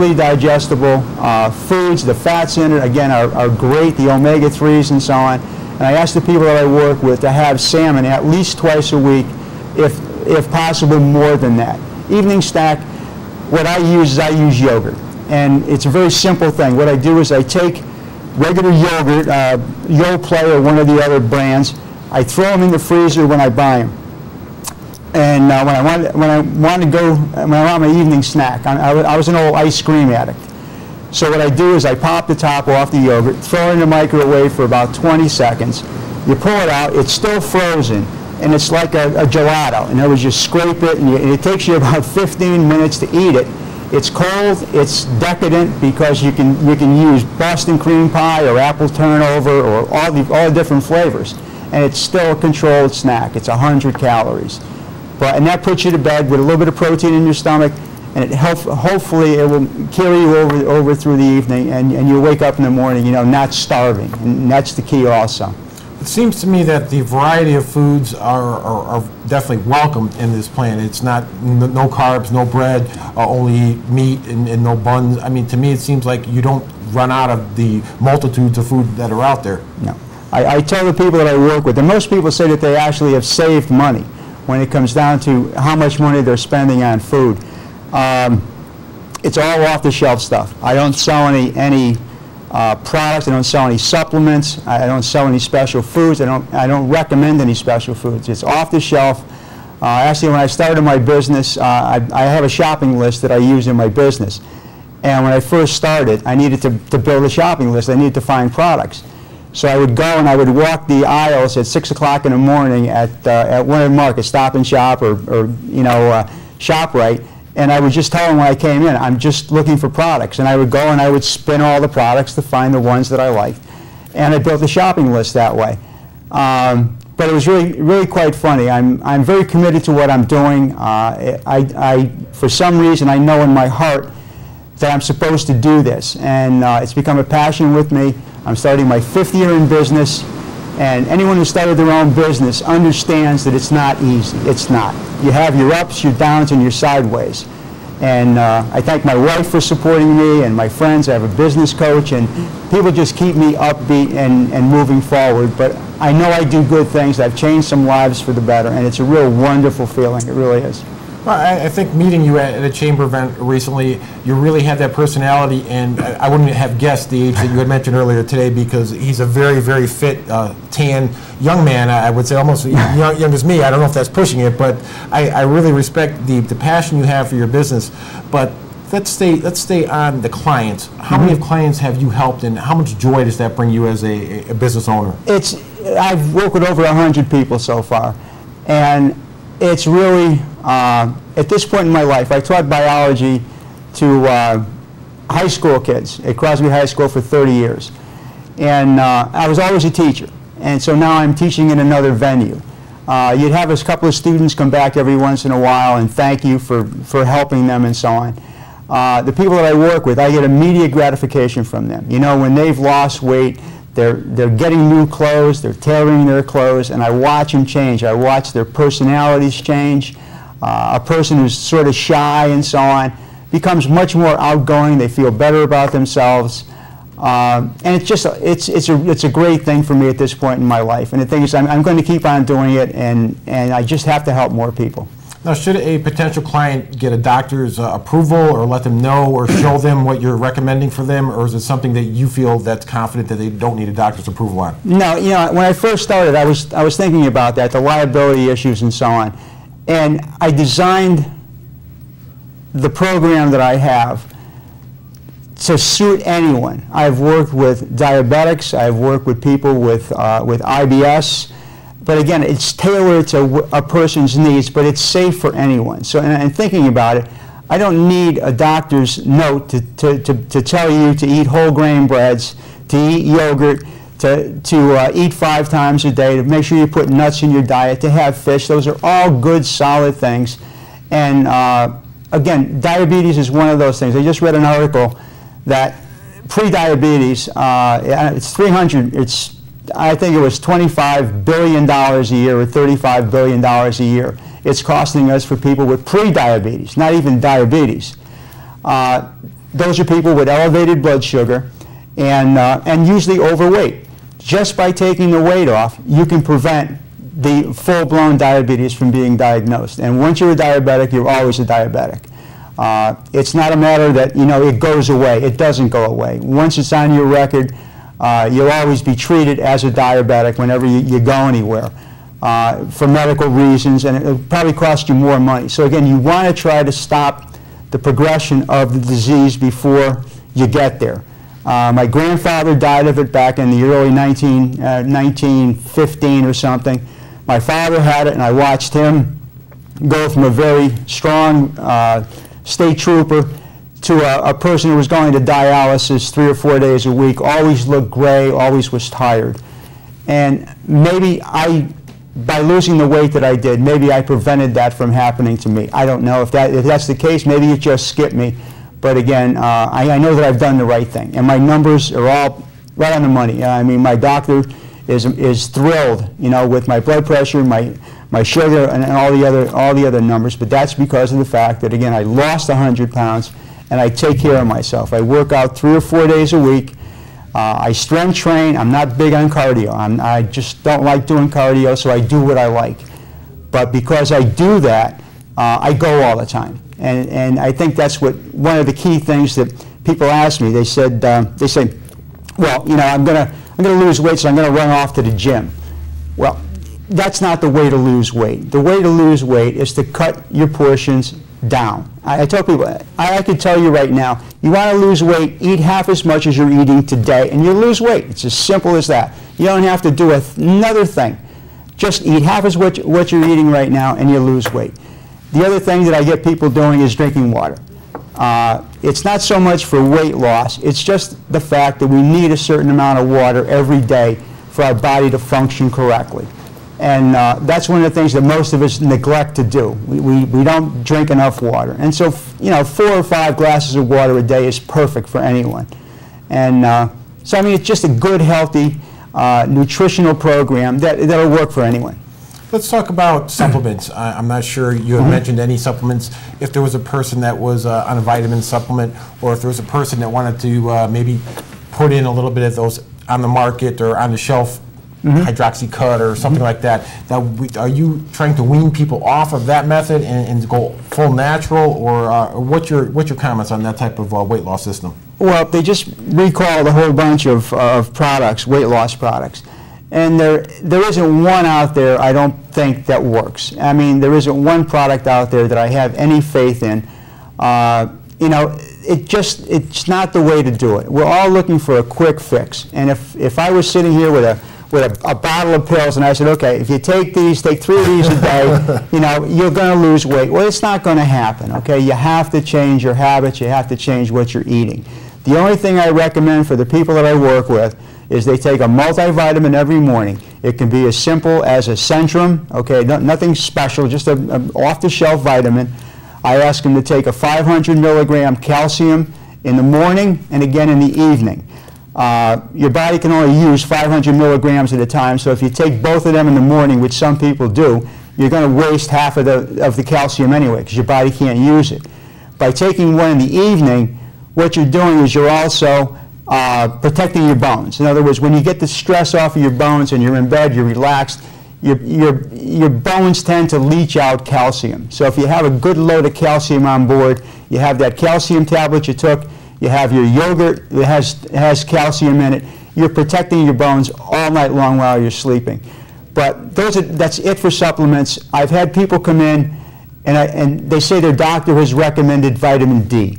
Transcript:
easily digestible foods. The fats in it, again, are great, the omega-3s and so on. And I ask the people that I work with to have salmon at least twice a week, if possible more than that. Evening snack, what I use is I use yogurt. And it's a very simple thing. What I do is I take regular yogurt, Yoplait or one of the other brands. I throw them in the freezer when I buy them. And when I want my evening snack, I was an old ice cream addict. So what I do is I pop the top off the yogurt, throw it in the microwave for about 20 seconds. You pull it out, it's still frozen, and it's like a gelato. In other words, you scrape it, and it takes you about 15 minutes to eat it. It's cold, it's decadent because you can use Boston cream pie or apple turnover or all the different flavors. And it's still a controlled snack. It's 100 calories. And that puts you to bed with a little bit of protein in your stomach, and hopefully it will carry you over through the evening, and you'll wake up in the morning, you know, not starving. And that's the key also. It seems to me that the variety of foods are definitely welcome in this plan. It's not no carbs, no bread, only meat and no buns. I mean, to me, it seems like you don't run out of the multitudes of food that are out there. No. I tell the people that I work with, and most people say that they actually have saved money when it comes down to how much money they're spending on food. It's all off-the-shelf stuff. I don't sell any products. I don't sell any supplements. I don't sell any special foods. I don't recommend any special foods. It's off the shelf. Actually, when I started my business, I have a shopping list that I use in my business. And when I first started, I needed to build a shopping list. I needed to find products. So I would go and I would walk the aisles at 6 o'clock in the morning at one of the markets, Stop and Shop or you know, ShopRite. And I would just tell them when I came in, I'm just looking for products. And I would go and I would spin all the products to find the ones that I liked. And I built a shopping list that way. But it was really quite funny. I'm very committed to what I'm doing. For some reason, I know in my heart that I'm supposed to do this. And it's become a passion with me. I'm starting my 5th year in business. And anyone who started their own business understands that it's not easy. It's not. You have your ups, your downs, and your sideways. And I thank my wife for supporting me and my friends. I have a business coach, and people just keep me upbeat and moving forward. But I know I do good things. I've changed some lives for the better, and it's a real wonderful feeling. It really is. Well, I think meeting you at a chamber event recently, you really had that personality, and I wouldn't have guessed the age that you had mentioned earlier today, because he's a very, very fit, tan young man. I would say almost young as me. I don't know if that's pushing it, but I really respect the passion you have for your business. But let's stay on the clients. How many of clients have you helped, and how much joy does that bring you as a business owner? I've worked with over 100 people so far, and it's really, at this point in my life, I taught biology to high school kids at Crosby High School for 30 years. And I was always a teacher. And so now I'm teaching in another venue. You'd have a couple of students come back every once in a while and thank you for helping them and so on. The people that I work with, I get immediate gratification from them. You know, when they've lost weight, they're getting new clothes, they're tailoring their clothes, and I watch them change. I watch their personalities change. A person who's sort of shy and so on becomes much more outgoing. They feel better about themselves. And it's a great thing for me at this point in my life. And the thing is, I'm going to keep on doing it, and I just have to help more people. Now, should a potential client get a doctor's approval, or let them know, or show them what you're recommending for them, or is it something that you feel that's confident that they don't need a doctor's approval on? No, you know, when I first started, I was thinking about that, the liability issues and so on, and I designed the program that I have to suit anyone. I've worked with diabetics, I've worked with people with IBS. But again, it's tailored to a person's needs, but it's safe for anyone. So, and thinking about it, I don't need a doctor's note to tell you to eat whole grain breads, to eat yogurt, to eat 5 times a day, to make sure you put nuts in your diet, to have fish. Those are all good, solid things. And again, diabetes is one of those things. I just read an article that pre-diabetes, I think it was $25 billion a year or $35 billion a year. It's costing us for people with pre-diabetes, not even diabetes. those are people with elevated blood sugar and usually overweight. Just by taking the weight off, you can prevent the full-blown diabetes from being diagnosed. And once you're a diabetic, you're always a diabetic. It's not a matter that, you know, it goes away. It doesn't go away. Once it's on your record, you'll always be treated as a diabetic whenever you go anywhere for medical reasons, and it'll probably cost you more money. So again, you want to try to stop the progression of the disease before you get there. My grandfather died of it back in the early 1915 or something. My father had it, and I watched him go from a very strong state trooper to a person who was going to dialysis 3 or 4 days a week, always looked gray, always was tired. And maybe by losing the weight that I did, maybe I prevented that from happening to me. I don't know if that's the case. Maybe it just skipped me. But again, I know that I've done the right thing, and my numbers are all right on the money. I mean, my doctor is thrilled, you know, with my blood pressure, my sugar, and all the other numbers. But that's because of the fact that, again, I lost 100 pounds, and I take care of myself. I work out 3 or 4 days a week. I strength train. I'm not big on cardio. I just don't like doing cardio, so I do what I like. But because I do that, I go all the time. And I think that's one of the key things that people ask me. They say, well, you know, I'm gonna lose weight, so I'm gonna run off to the gym. Well, that's not the way to lose weight. The way to lose weight is to cut your portions down. I tell people, I can tell you right now, you want to lose weight, eat half as much as you're eating today, and you lose weight. It's as simple as that. You don't have to do another thing. Just eat half as what you're eating right now, and you lose weight. The other thing that I get people doing is drinking water. It's not so much for weight loss, it's just the fact that we need a certain amount of water every day for our body to function correctly. And that's one of the things that most of us neglect to do. We don't drink enough water. And so, you know, 4 or 5 glasses of water a day is perfect for anyone. And so, I mean, it's just a good, healthy, nutritional program that'll work for anyone. Let's talk about supplements. I'm not sure you have mentioned any supplements. If there was a person that was on a vitamin supplement, or if there was a person that wanted to maybe put in a little bit of those on the market or on the shelf, hydroxycut or something like that. Are you trying to wean people off of that method and go full natural, or what's your comments on that type of weight loss system? Well, they just recalled a whole bunch of products, weight loss products. And there isn't one out there, I don't think, that works. I mean, there isn't one product out there that I have any faith in. You know, it's not the way to do it. We're all looking for a quick fix. And if I was sitting here with a bottle of pills and I said, okay, if you take 3 of these a day, you know, you're going to lose weight. Well, it's not going to happen, okay? You have to change your habits. You have to change what you're eating. The only thing I recommend for the people that I work with is they take a multivitamin every morning. It can be as simple as a Centrum, okay, nothing special, just an off-the-shelf vitamin. I ask them to take a 500 milligram calcium in the morning and again in the evening. Your body can only use 500 milligrams at a time, so if you take both of them in the morning, which some people do, you're going to waste half of the calcium anyway, because your body can't use it. By taking one in the evening, what you're doing is you're also protecting your bones. In other words, when you get the stress off of your bones and you're in bed, you're relaxed, your bones tend to leach out calcium. So if you have a good load of calcium on board, you have that calcium tablet you took, you have your yogurt that has calcium in it, you're protecting your bones all night long while you're sleeping. But that's it for supplements. I've had people come in and they say their doctor has recommended vitamin D.